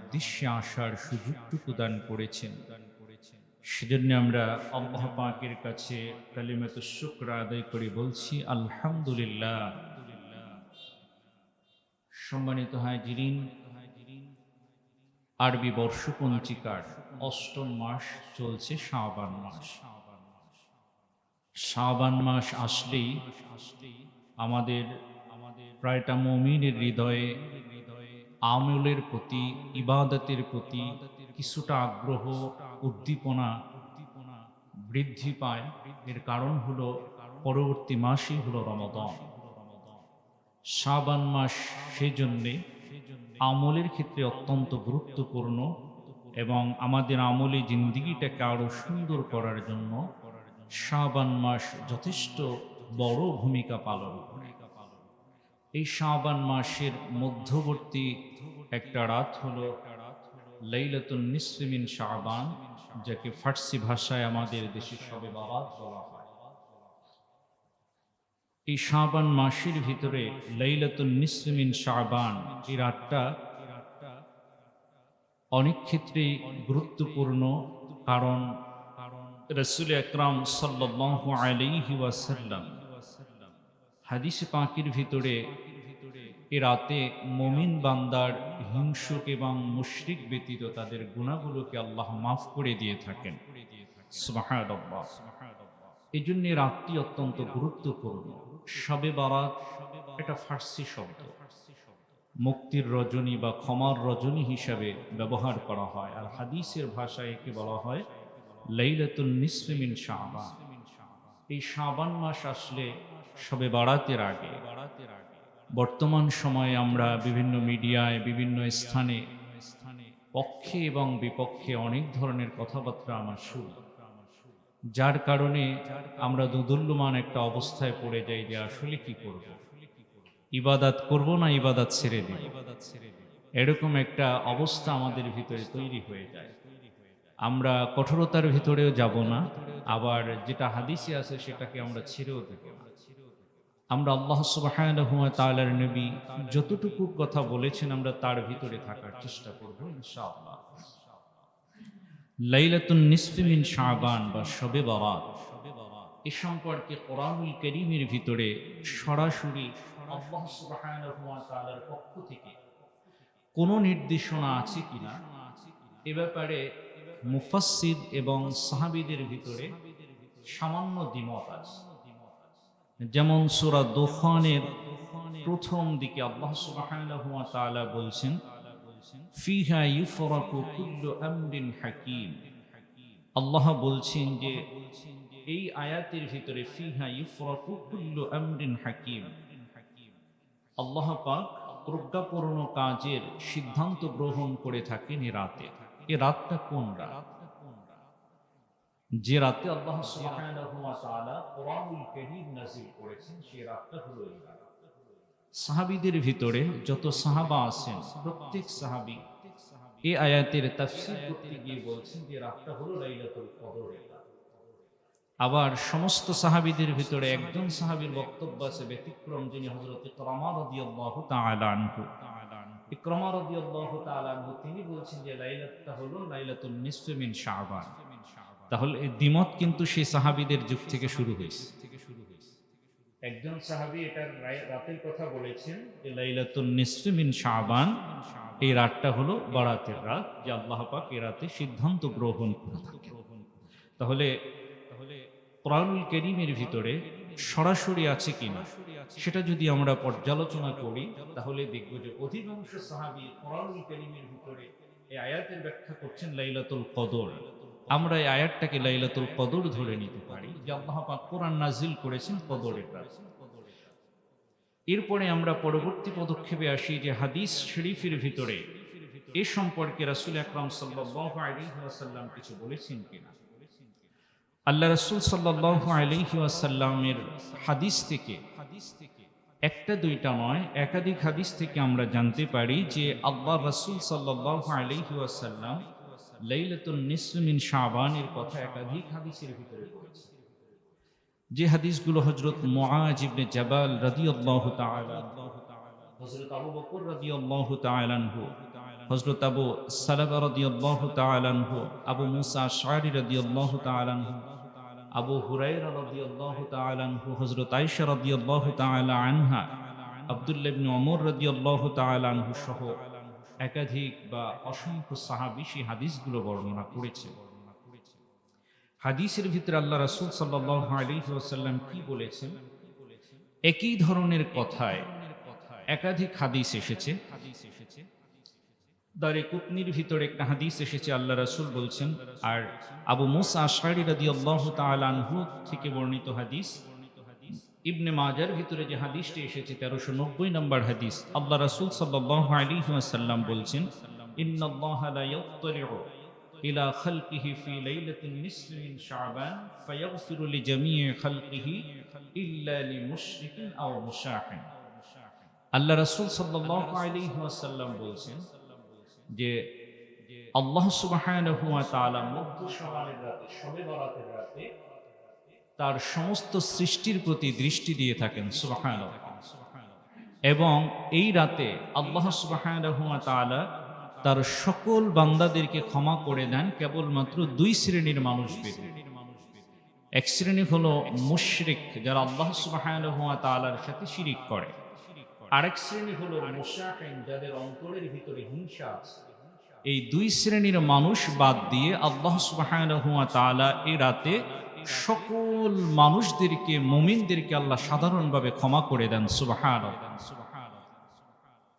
উদ্দেশ্যে আসার সুযোগটুকু দান করেছেন। সেজন্য আমরা আল্লাহ পাকের কাছে কালিমাতুশ শুকর আদায় করে বলছি আলহামদুলিল্লাহ। সম্মানিত হাজিরিন, আরবি বর্ষপঞ্জিকার অষ্টম মাস চলছে শাবান মাস। শাবান মাস আসলেই আমাদের প্রায়টা মুমিনের হৃদয়ে আমলের প্রতি, ইবাদতের প্রতি কিছুটা আগ্রহ, উদ্দীপনা বৃদ্ধি পায়। এর কারণ হলো পরবর্তী মাসই হলো রমাদান। শাবান মাস সেজন্যে আমলের ক্ষেত্রে অত্যন্ত গুরুত্বপূর্ণ এবং আমাদের আমলি জিন্দিগিটাকে আরো সুন্দর করার জন্য শাবান মাস যথেষ্ট বড় ভূমিকা পালন করে। এই শাবান মাসের মধ্যবর্তী একটা রাত হলো লাইলাতুন নিসফি মিন শাবান, যাকে ফার্সি ভাষায় আমাদের দেশে শবে বারাত বলা হয়। এই শাবান মাসের ভিতরে লাইলাতুন নিসফি মিন শাবান এই রাতটা অনেক ক্ষেত্রেই গুরুত্বপূর্ণ, কারণ রাসূল আকরাম সাল্লাল্লাহু আলাইহি ওয়াসাল্লাম হাদিসে পাকের ভিতরে এ রাতে মুমিন বান্দার হিংসুক এবং মুশরিক ব্যতীত তাদের গুনাহগুলোকে আল্লাহ মাফ করে দিয়ে থাকেন। সুবহানাল্লাহ। এই জন্য রাতটি অত্যন্ত গুরুত্বপূর্ণ। শবে বারাত এটা ফার্সি শব্দ, মুক্তির রজনী বা ক্ষমার রজনী হিসাবে ব্যবহার করা হয়। আর হাদিসের ভাষায় একে বলা হয় লাইলাতুন নিসফি মিন শাবান। এই শাবান মাস আসলে শবে বারাতের আগে। বর্তমান সময়ে আমরা বিভিন্ন মিডিয়ায়, বিভিন্ন স্থানে পক্ষে এবং বিপক্ষে অনেক ধরনের কথাবার্তা আমরা শুনি, যার কারণে আমরা দোদুল্যমান একটা অবস্থায় পড়ে যাই যে আসলে কি করব, ইবাদত করব না ইবাদত ছেড়ে দেব, এরকম একটা অবস্থা আমাদের ভিতরে তৈরি হয়ে যায়। আমরা কঠোরতার ভিতরেও যাব না, আবার যেটা হাদিসে আছে সেটাকে আমরা ছেড়েও দেব না। আমরা আল্লাহ সুবহানাহু ওয়া তাআলার নবী যতটুকু কথা বলেছেন আমরা তার ভিতরে থাকার চেষ্টা করব ইনশাআল্লাহ। লাইলাতুন নিসফি মিন শাবান বা শবে বারাত, এ সম্পর্কে কোরআনুল কারীমের ভিতরে সরাসরি আল্লাহ সুবহানাহু ওয়া তাআলার পক্ষ থেকে কোনো নির্দেশনা আছে কিনা এ ব্যাপারে মুফাসসির এবং সাহাবীদের ভিতরে সামান্য দ্বিমত আছে। যেমন সূরা দুখানের প্রথম দিকে আল্লাহ সুবহানাহু ওয়া তাআলা বলছেন ফিহা ইউফরাকু কুল্লু আমরিন হাকীম। আল্লাহ বলছেন যে এই আয়াতের ভিতরে ফিহা ইউফরাকু কুল্লু আমরিন হাকীম, আল্লাহ পাক প্রজ্ঞাপূর্ণ কাজের সিদ্ধান্ত গ্রহণ করে থাকেন এই রাতে। এই রাতটা কোন রাত? যে রাতে আল্লাহ সুবহানাহু ওয়া তাআলা কোরআনুল কারীম নাযিল করেছেন সেই রাতটা হলো এই রাত। সাহাবীদের ভিতরে যত সাহাবা আছেন প্রত্যেক সাহাবী এই আয়াতের তাফসীর করতে গিয়ে বলছেন যে রাতটা হলো লাইলাতুল কদর। আবার সমস্ত সাহাবীদের ভিতরে একজন সাহাবীর বক্তব্য আছে ব্যতিক্রম, যিনি হযরত ইকরামা রাদিয়াল্লাহু তাআলা আনহু। ইকরামা রাদিয়াল্লাহু তাআলা আনহু তিনি বলছেন যে লাইলাতটা হলো লাইলাতুন নিসফি মিন শাবান। তাহলে এই দ্বিমত কিন্তু সেই সাহাবীদের যুগ থেকে শুরু হয়েছে। একজন সাহাবী এটার রাতের কথা বলেছেন যে লাইলাতুন নিসফি মিন শাবান, এই রাতটা হলো বারাতের রাত, যে আল্লাহ পাক এই রাতে সিদ্ধান্ত গ্রহণ করে থাকেন। তাহলে কোরআনুল কারীমের ভিতরে সরাসরি আছে কিনা সেটা যদি আমরা পর্যালোচনা করি তাহলে দেখব যে অধিকাংশ সাহাবী কোরআনুল কারীমের ভিতরে এই আয়াতের ব্যাখ্যা করছেন লাইলাতুল কদর। আমরা এই আয়াতটাকে লাইলাতুল কদর ধরে নিতে পারি যে আল্লাহ পাক কোরআন নাজিল করেছেন কদরের রাত। এরপরে আমরা পরবর্তী পদক্ষেপে আসি যে হাদিস শরীফের ভিতরে এ সম্পর্কে রাসূল আকরাম সাল্লাল্লাহু আলাইহি ওয়াসাল্লাম কিছু বলেছেন কিনা। আল্লাহ রাসূল সাল্লাল্লাহু আলাইহি ওয়াসাল্লামের হাদিস থেকে একটা দুইটা নয় একাধিক হাদিস থেকে আমরা জানতে পারি যে আল্লাহ রাসূল সাল্লাল্লাহু আলাইহি ওয়াসাল্লাম লাইলাতুন নিসফি মিন শাবানের কথা একাধিক হাদিসের ভিতরে বলেছেন। যে হাদিসগুলো হযরত মুআজ ইবনে জাবাল রাদিয়াল্লাহু তাআলা, হযরত আবু বকর রাদিয়াল্লাহু তাআলা আনহু হযরত আবু সালাবা রাদিয়াল্লাহু তাআলা আনহু, আবু মুসা আশআরী রাদিয়াল্লাহু তাআলা আনহু, আবু হুরায়রা রাদিয়াল্লাহু তাআলা আনহু, হযরত আয়েশা রাদিয়াল্লাহু তাআলা আনহা, আব্দুল্লাহ ইবনে ওমর রাদিয়াল্লাহু তাআলা আনহু সহ একাধিক বা অসংখ্য সাহাবী সেই হাদিসগুলো বর্ণনা করেছেন। হাদিসের ভিতরে আল্লাহ রাসূল সাল্লাল্লাহু আলাইহি ওয়াসাল্লাম কি বলেছেন? একই ধরনের কথায় একাধিক হাদিস এসেছে। দারিকুতনির ভিতরে একটা হাদিস এসেছে, আল্লাহ রাসূল বলছেন, আর আবু মুসা আশআরী রাদিয়াল্লাহু তাআলা আনহু থেকে বর্ণিত হাদিস, ইবনে মাজার ভিতরে যে হাদিসটি এসেছে 1390 নম্বর হাদিস, আল্লাহ রাসূল সাল্লাল্লাহু আলাইহি ওয়াসাল্লাম বলছেন, ইন্নাল্লাহা লা ইয়াত্তালিউ ইলা খালকিহি ফি লাইলাতিন নিসফি মিন শাবান ফায়াগফিরু লিজামিই খালকিহি ইল্লা লিমুশরিকিন আও মুশাহিন। আল্লাহ রাসূল সাল্লাল্লাহু আলাইহি ওয়াসাল্লাম বলছেন যে আল্লাহ সুবহানাহু ওয়া তাআলা মধ্য শাবানের রাতে, শবে বরাতের রাতে তার সমস্ত সৃষ্টির প্রতি দৃষ্টি দিয়ে থাকেন সুবহানাল্লাহ, এবং এই রাতে আল্লাহ সুবহানাহু ওয়া তাআলা তার সকল বান্দাদেরকে ক্ষমা করে দেন কেবলমাত্র দুই শ্রেণীর মানুষ ব্যতীত। এক শ্রেণী হলো মুশরিক, যারা আল্লাহ সুবহানাহু ওয়া তাআলার সাথে শিরিক করে। আরেক শ্রেণী হলো মুশাহিন, যাদের অন্তরের ভিতরে হিংসা আছে। এই দুই শ্রেণীর মানুষ বাদ দিয়ে আল্লাহ সুবহানাহু ওয়া তাআলা এই রাতে সকল মানুষদেরকে, মুমিনদেরকে আল্লাহ সাধারণভাবে ক্ষমা করে দেন সুবহানাল্লাহ।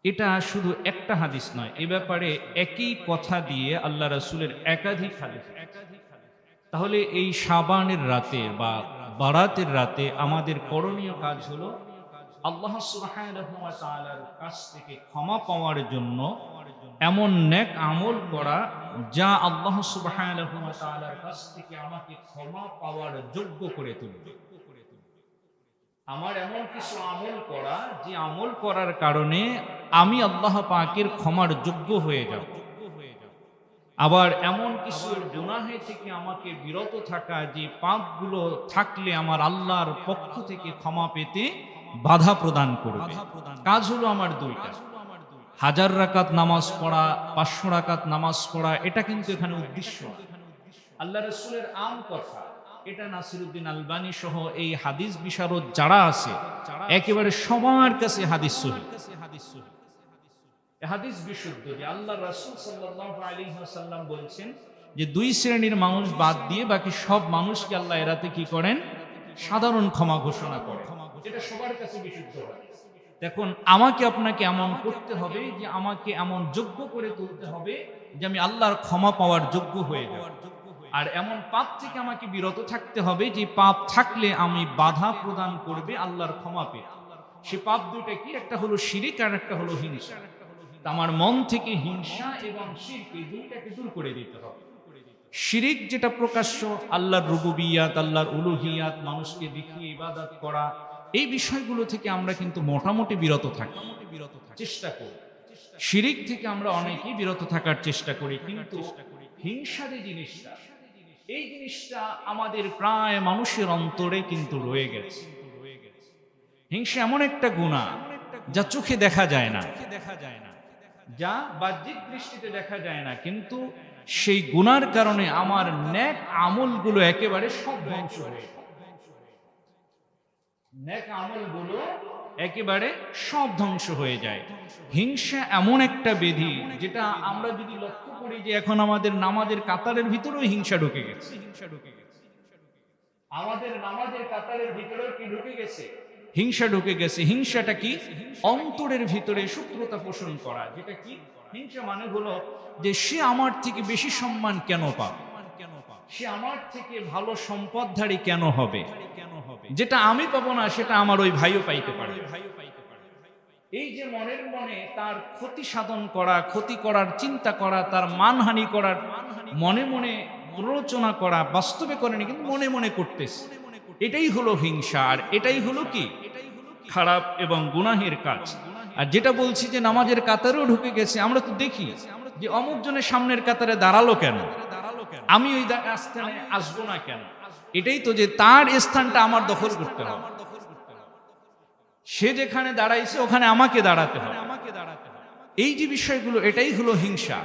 এটা শুধু একটা হাদিস নয়, এ ব্যাপারে একই কথা দিয়ে আল্লাহ রাসূলের একাধিক হাদিস। তাহলে এই শাবানের রাতে বা বারাতের রাতে আমাদের করণীয় কাজ হলো আল্লাহ সুবহানাহু ওয়া তাআলার কাছ থেকে ক্ষমা পাওয়ার জন্য এমন নেক আমল করা যা আল্লাহ সুবহানাহু ওয়া তাআলার কাছ থেকে আমাকে ক্ষমা পাওয়ার যোগ্য করে তুলবে। আমার এমন কিছু আমল করা যে আমল করার কারণে আমি আল্লাহ পাকের ক্ষমার যোগ্য হয়ে যাব। আবার এমন কিছু গুনাহে থেকে আমাকে বিরত থাকা, যে পাপগুলো থাকলে আমার আল্লাহর পক্ষ থেকে ক্ষমা পেতে বাধা প্রদান করবে। কাজ হলো আমার দুইটা, 1000 রাকাত নামাজ পড়া, 500 রাকাত নামাজ পড়া, এটা কিন্তু এখানে উদ্দেশ্য না। আল্লাহ রাসূলের আম কথা, এটা নাসিরউদ্দিন আলবানী সহ এই হাদিস বিশারদ যারা আছে একেবারে সবার কাছে হাদিস সহিহ। হাদিস বিশুদ্ধ যে আল্লাহ রাসূল সাল্লাল্লাহু আলাইহি ওয়াসাল্লাম বলছেন যে দুই শ্রেণীর মানুষ বাদ দিয়ে বাকি সব মানুষকে আল্লাহ এ রাতে কি করেন? সাধারণ ক্ষমা ঘোষণা করেন। এটা সবার কাছে বিশুদ্ধ হাদিস। দেখুন, আমাকে আপনাকে এমন করতে হবে যে আমাকে এমন যোগ্য করে তুলতে হবে যে আমি আল্লাহর ক্ষমা পাওয়ার যোগ্য হয়ে যাব। আর এমন পাপ থেকে আমাকে বিরত থাকতে হবে যে পাপ থাকলে আমি বাধা প্রদান করবে আল্লাহর ক্ষমা পেতে। সে পাপ দুইটা কি? একটা হলো শিরিক আর একটা হলো হিংসা। আমার মন থেকে হিংসা এবং শিরক এই দুইটাকে দূর করে দিতে হবে। শিরিক যেটা প্রকাশ্য, আল্লাহর রুবুবিয়াত, আল্লাহর উলুহিয়াত, মানুষকে দেখিয়ে ইবাদত করা, এই বিষয়গুলো থেকে আমরা কিন্তু মোটামুটি বিরত থাকি, চেষ্টা করি। শিরিক থেকে আমরা অনেকেই বিরত থাকার চেষ্টা করি, কিন্তু হিংসা যে জিনিসটা, এই জিনিসটা আমাদের প্রায় মানুষের অন্তরে কিন্তু রয়ে গেছে। হিংসা এমন একটা গুনাহ যা চোখে দেখা যায় না, যা বাহ্যিক দৃষ্টিতে দেখা যায় না, কিন্তু সেই গুনার কারণে আমার নেক আমলগুলো একেবারে সব ধ্বংস হয়ে যায়। নেক আমলগুলো একেবারে সব ধ্বংস হয়ে যায়। হিংসা এমন একটা ব্যাধি যেটা আমরা যদি লক্ষ্য করি যে এখন আমাদের নামাজের কাতারের ভিতরেও হিংসা ঢুকে গেছে। আমাদের নামাজের কাতারের ভিতরেও কি ঢুকে গেছে? হিংসা ঢুকে গেছে। হিংসাটা কি? অন্তরের ভিতরে শত্রুতা পোষণ করা। যেটা কি? হিংসা মানে হলো যে সে আমার থেকে বেশি সম্মান কেন পাবে, সে আমার থেকে ভালো সম্পদধারী কেন হবে, যেটা আমি পাবো না সেটা আমার ওই ভাইও পাইতে পারে। এই যে মনের মনে তার ক্ষতি সাধন করা, ক্ষতি করার চিন্তা করা, তার মানহানি করার মনে মনে প্ররোচনা করা, বাস্তবে করেনি কিন্তু মনে মনে করতেছে, এটাই হলো হিংসা। আর এটাই হলো কি? খারাপ এবং গুনাহের কাজ। আর যেটা বলছি যে নামাজের কাতারেও ঢুকে গেছে, আমরা তো দেখি যে অমুক জনের সামনের কাতারে দাঁড়ালো কেন, আমি ওই স্থানে আসবো না কেন? এটাই তো যে তার স্থানটা আমার দখল করতে হবে। সে যেখানে দাঁড়াইছে ওখানে আমাকে দাঁড়াতে হবে। এই যে বিষয়গুলো, এটাই হলো হিংসা।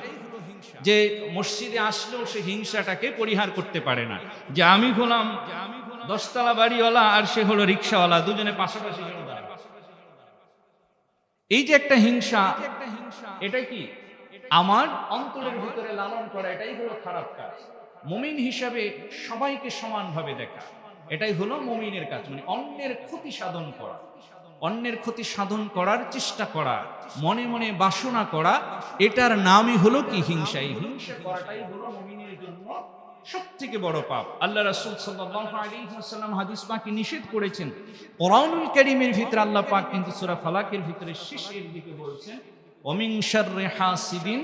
যে মসজিদে আসলেও সে হিংসাটাকে পরিহার করতে পারে না, যে আমি হলাম 10 তলা বাড়িওয়ালা আর সে হলো রিক্সাওয়ালা, দুজনে পাশাপাশি কেন দাঁড়ায়? এই যে একটা হিংসা, এটা কি আমার অন্তরের ভিতরে লালন করা, এটাই হলো খারাপ কাজ। মুমিন হিসাবে সবাইকে সমানভাবে দেখা, এটাই হলো মুমিনের কাজ। মানে অন্যের ক্ষতি সাধন করা, অন্যের ক্ষতি সাধন করার চেষ্টা করা, মনে মনে বাসনা করা, এটার নামই হলো কি হিংসা। এই হিংসা করাটাই হলো মুমিনের জন্য সবথেকে বড় পাপ। আল্লাহ রাসূল সাল্লাল্লাহু আলাইহি ওয়াসাল্লাম হাদিস পাকে নিষেধ করেছেন। কোরআনুল কারীমের ভিতরে আল্লাহ পাক কিন্তু সূরা ফালাকের ভিতরে শেষের দিকে বলছেন, ওমিন শাররি হাসিদিন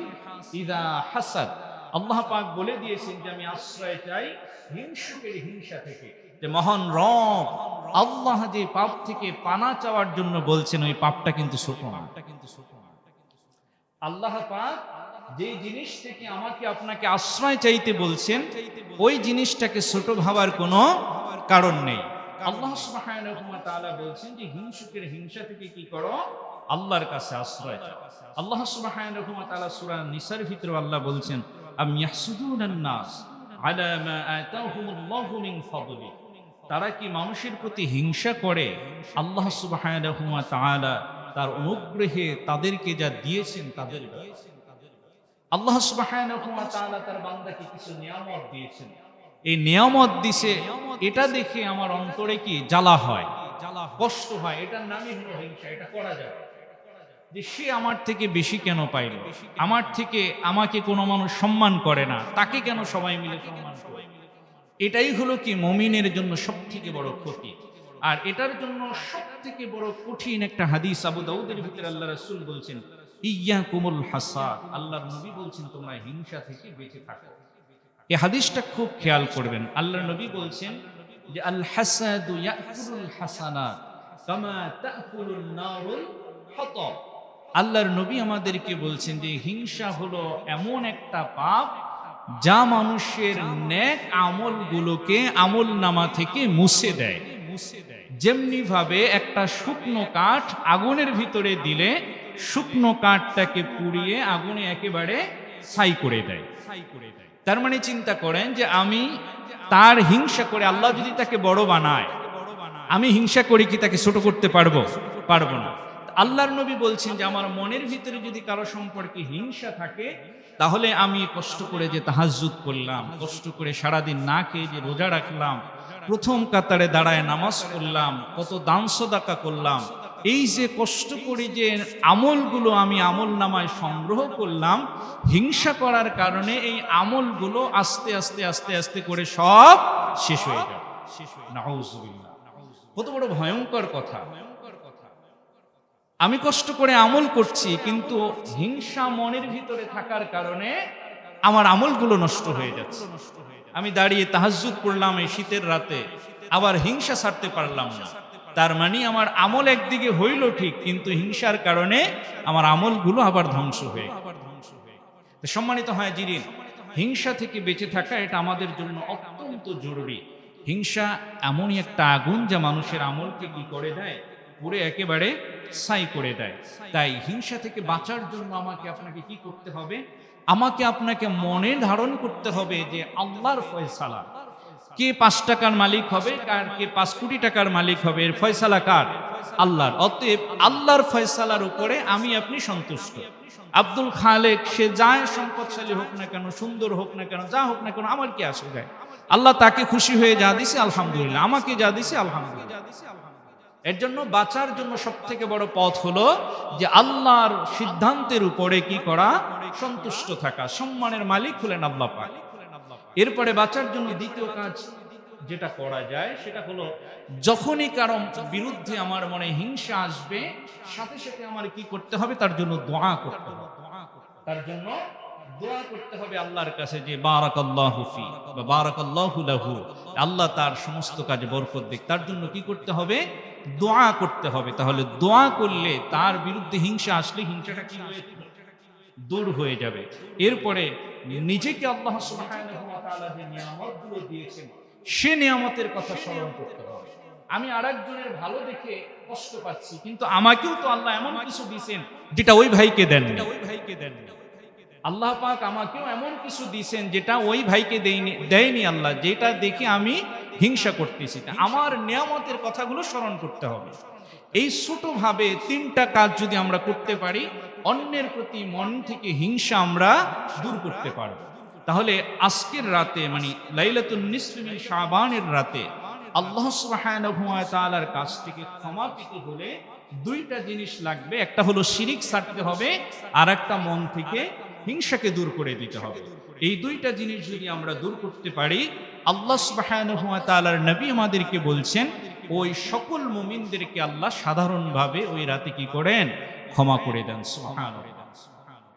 ইযা হাসাদ। আল্লাহ পাক বলে দিয়েছেন যে আমি আশ্রয় চাই হিংসুকের হিংসা থেকে। যে মহান রব আল্লাহ যে পাপ থেকে পানা চাওয়ার জন্য বলছেন, ওই পাপটা কিন্তু ছোট না। আল্লাহ পাক যে জিনিস থেকে আমাকে আপনাকে আশ্রয় চাইতে বলছেন, ওই জিনিসটাকে ছোট ভাবার কোনো কারণ নেই। আল্লাহ সুবহানাহু ওয়া তাআলা বলছেন যে হিংসুকের হিংসা থেকে কি করো? আল্লাহর কাছে আশ্রয় চাও। আল্লাহ সুবহানাহু ওয়া তাআলা সূরা নিসার ভিতরে আল্লাহ বলছেন, আম ইয়াহসুদুনান নাস আলা মা আতাহুমুল্লাহু মিন ফাদলি। তারা কি মানুষের প্রতি হিংসা করে আল্লাহ সুবহানাহু ওয়া তাআলা তার অনুগ্রহে তাদেরকে যা দিয়েছেন তাদের ব্যাপারে? আল্লাহ সুবহানাহু ওয়া তাআলা তার বান্দাকে কিছু নিয়ামত দিয়েছেন, এই নিয়ামত দিছে, এটা দেখে আমার অন্তরে কি জ্বালা হয়, কষ্ট হয়, এটার নামই হলো হিংসা। এটা করা যায় যে সে আমার থেকে বেশি কেন পাইল, আমার থেকে আমাকে কোনো মানুষ সম্মান করে না, তাকে কেন সবাই মিলে সম্মান করে। এটাই হলো কি মুমিনের জন্য সবথেকে বড় ক্ষতি। আর এটার জন্য সবথেকে বড় কঠিন একটা হাদিস আবু দাউদের ভিতরে আল্লাহ রাসূল বলছেন, ইয়াকুমুল হাসাদ। আল্লাহর নবী বলছেন তোমরা হিংসা থেকে বেঁচে থাকো। এই হাদিসটা খুব খেয়াল করবেন। আল্লাহর নবী বলছেন যে আল হাসাদু ইয়াকুলুল হাসানাত কামা তাকুলুন নারুল হাতাব। আল্লাহর নবী আমাদেরকে বলছেন যে হিংসা হলো এমন একটা পাপ যা মানুষের নেক আমলগুলোকে আমলনামা থেকে মুছে দেয়। যেমনি ভাবে একটা শুকনো কাঠ আগুনের ভিতরে দিলে শুকনো কাঠটাকে পুড়িয়ে আগুনে একেবারে ছাই করে দেয়। তার মানে চিন্তা করেন যে আমি তার হিংসা করে, আল্লাহ যদি তাকে বড় বানায়, আমি হিংসা করি কি তাকে ছোট করতে পারবো? পারবো না। আল্লাহর নবী বলছেন যে আমার মনের ভিতরে যদি কারো সম্পর্কে হিংসা থাকে, তাহলে আমি কষ্ট করে যে তাহাজ্জুদ করলাম, কষ্ট করে সারাদিন না খেয়ে যে রোজা রাখলাম, প্রথম কাতারে দাঁড়ায় নামাজ পড়লাম, কত দান সদাকা করলাম, এই যে কষ্ট করে যে আমলগুলো আমি আমল নামায় সংগ্রহ করলাম, হিংসা করার কারণে এই আমলগুলো আস্তে আস্তে আস্তে আস্তে করে সব শেষ হয়ে যাবে। নাউযুবিল্লাহ। কত বড় ভয়ঙ্কর কথা। আমি কষ্ট করে আমল করছি, কিন্তু হিংসা মনের ভিতরে থাকার কারণে আমার আমলগুলো নষ্ট হয়ে যাচ্ছে। আমি দাঁড়িয়ে তাহাজ্জুদ পড়লাম এই শীতের রাতে, আবার হিংসা ছাড়তে পারলাম না। তার মানে আমার আমল একদিকে হইল ঠিক, কিন্তু হিংসার কারণে আমার আমলগুলো আবার ধ্বংস হয়ে গেল। সম্মানিত হয় জিরিন, হিংসা থেকে বেঁচে থাকা এটা আমাদের জন্য অত্যন্ত জরুরি। হিংসা এমনই একটা আগুন যা মানুষের আমলকে কি করে দেয়? পুরে একেবারে ছাই করে দেয়। তাই হিংসা থেকে বাঁচার জন্য আমাকে আপনাকে কি করতে হবে? আমাকে আপনাকে মনে ধারণ করতে হবে যে আল্লাহর ফয়সালা। কে 5 টাকার মালিক হবে, কার কে 5 কোটি টাকার মালিক হবে, এর ফয়সালা কার? আল্লাহর। অতএব আল্লাহর ফয়সালার উপরে আমি আপনি সন্তুষ্ট। আব্দুল খালেক সে যায় সম্পদশালী হোক না কেন, সুন্দর হোক না কেন, যা হোক না কেন, আমার কি আসে যায়? আল্লাহ তাকে খুশি হয়ে যা দিছে আলহামদুলিল্লাহ, আমাকে যা দিছে আলহামদুলিল্লাহ। এর জন্য বাঁচার জন্য সবথেকে বড় পথ হলো যে আল্লাহর সিদ্ধান্তের উপরে কি করা? সন্তুষ্ট থাকা। সম্মানের মালিক হলেন আল্লাহ পাক। এরপরে বাঁচার জন্য দ্বিতীয় কাজ যেটা করা যায় সেটা হলো, যখনই কারো বিরুদ্ধে আমার মনে হিংসা আসবে, সাথে সাথে আমার কি করতে হবে? তার জন্য দোয়া করতে হবে। তার জন্য দোয়া করতে হবে আল্লাহর কাছে যে বারাকাল্লাহু ফি বা বারাকাল্লাহু লাহু, আল্লাহ তার সমস্ত কাজে বরকত দিক। তার জন্য কি করতে হবে? দোয়া করতে হবে। তাহলে দোয়া করলে তার বিরুদ্ধে হিংসা আসলে হিংসাটা কি হয়ে দূর হয়ে যাবে। এরপরে নিজেকে আল্লাহ সুবহানাহু ওয়া তাআলা যে নিয়ামতগুলো দিয়েছেন সে নিয়ামতের কথা স্মরণ করতে হবে। আমি আরেকজনের ভালো দেখে কষ্ট পাচ্ছি, কিন্তু আমাকেও তো আল্লাহ এমন কিছু দিয়েছেন যেটা ওই ভাইকে দেন। আল্লাহ পাক আমাকেও এমন কিছু দিয়েছেন যেটা ওই ভাইকে দেয়নি আল্লাহ, যেটা দেখে আমি হিংসা করতেছি। আমার নিয়ামতের কথাগুলো স্মরণ করতে হবে। এই ছোটভাবে 3টা কাজ যদি আমরা করতে পারি, অন্যের প্রতি মন থেকে হিংসা আমরা দূর করতে পারব। তাহলে আজকের রাতে মানে লাইলাতুন নিসফি মিন শাবানের রাতে আল্লাহ সুবহানাহু ওয়া তাআলার কাছ থেকে ক্ষমা পেতে হলে 2টা জিনিস লাগবে। একটা হলো শিরিক ছাড়তে হবে, আর একটা মন থেকে হিংসাকে দূর করে দিতে হবে। এই 2টা জিনিস যদি আমরা দূর করতে পারি, আল্লাহ সুবহানাহু ওয়া তাআলার নবী আমাদেরকে বলছেন ওই সকল মুমিনদেরকে আল্লাহ সাধারণভাবে ওই রাতে কি করেন? ক্ষমা করে দেন। সুবহানাল্লাহ।